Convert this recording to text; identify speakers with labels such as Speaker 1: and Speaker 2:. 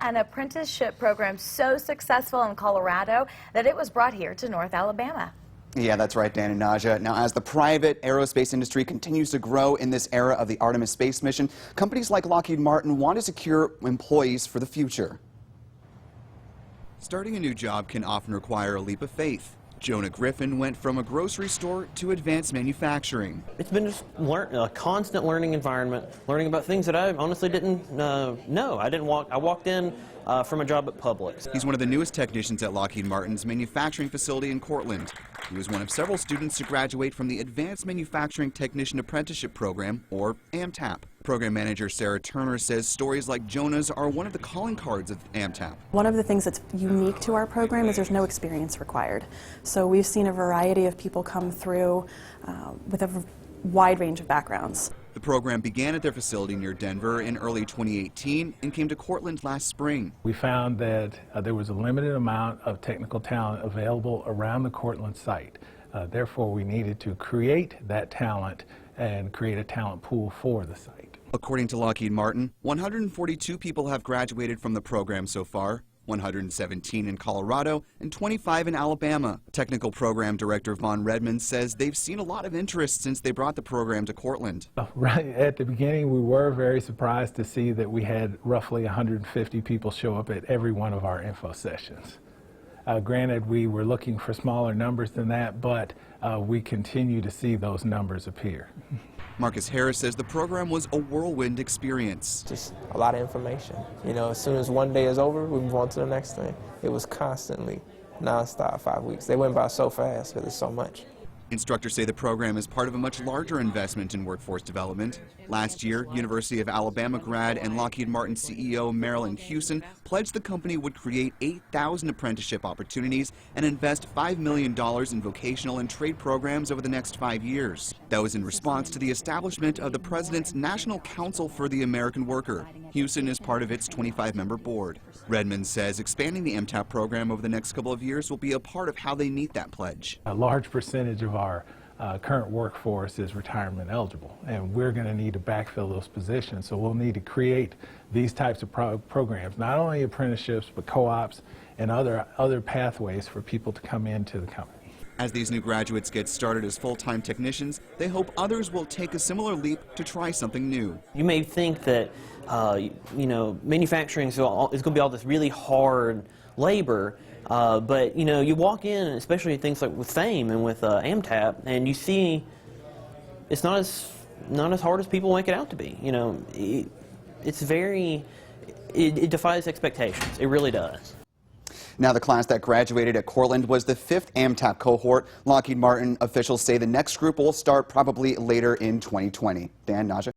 Speaker 1: an apprenticeship program so successful in Colorado that it was brought here to North Alabama.
Speaker 2: Yeah, that's right, Dan and Naja. Now, as the private aerospace industry continues to grow in this era of the Artemis space mission, companies like Lockheed Martin want to secure employees for the future. Starting a new job can often require a leap of faith. Jonah Griffin went from a grocery store to advanced manufacturing.
Speaker 3: It's been just a constant learning environment, learning about things that I honestly didn't know. I walked in from a job at Publix.
Speaker 2: He's one of the newest technicians at Lockheed Martin's manufacturing facility in Cortland. He was one of several students to graduate from the Advanced Manufacturing Technician Apprenticeship Program, or AMTAP. Program manager Sarah Turner says stories like Jonah's are one of the calling cards of AMTAP.
Speaker 4: One of the things that's unique to our program is there's no experience required. So we've seen a variety of people come through with a wide range of backgrounds.
Speaker 2: The program began at their facility near Denver in early 2018 and came to Cortland last spring.
Speaker 5: We found that there was a limited amount of technical talent available around the Cortland site. Therefore, we needed to create that talent and create a talent pool for the site.
Speaker 2: According to Lockheed Martin, 142 people have graduated from the program so far, 117 in Colorado and 25 in Alabama. Technical Program Director Vaughn Redmond says they've seen a lot of interest since they brought the program to Cortland.
Speaker 5: Right at the beginning, we were very surprised to see that we had roughly 150 people show up at every one of our info sessions. Granted, we were looking for smaller numbers than that, but we continue to see those numbers appear.
Speaker 2: Marcus Harris says the program was a whirlwind experience.
Speaker 6: Just a lot of information. You know, as soon as one day is over, we move on to the next thing. It was constantly nonstop 5 weeks. They went by so fast because there's so much.
Speaker 2: Instructors say the program is part of a much larger investment in workforce development. Last year, University of Alabama grad and Lockheed Martin CEO Marilyn Hewson pledged the company would create 8,000 apprenticeship opportunities and invest $5 million in vocational and trade programs over the next 5 years. That was in response to the establishment of the President's National Council for the American Worker. Hewson is part of its 25-member board. Redmond says expanding the MTAP program over the next couple of years will be a part of how they meet that pledge.
Speaker 5: A large percentage of our current workforce is retirement eligible, and we're going to need to backfill those positions. So we'll need to create these types of programs, not only apprenticeships, but co-ops and other pathways for people to come into the company.
Speaker 2: As these new graduates get started as full-time technicians, they hope others will take a similar leap to try something new.
Speaker 3: You may think that manufacturing is going to be all this really hard labor, but you walk in, especially things like with FAME and with AMTAP, and you see it's not as hard as people make it out to be. It defies expectations. It really does.
Speaker 2: Now, the class that graduated at Cortland was the 5th AMTAP cohort. Lockheed Martin officials say the next group will start probably later in 2020. Dan, Naja.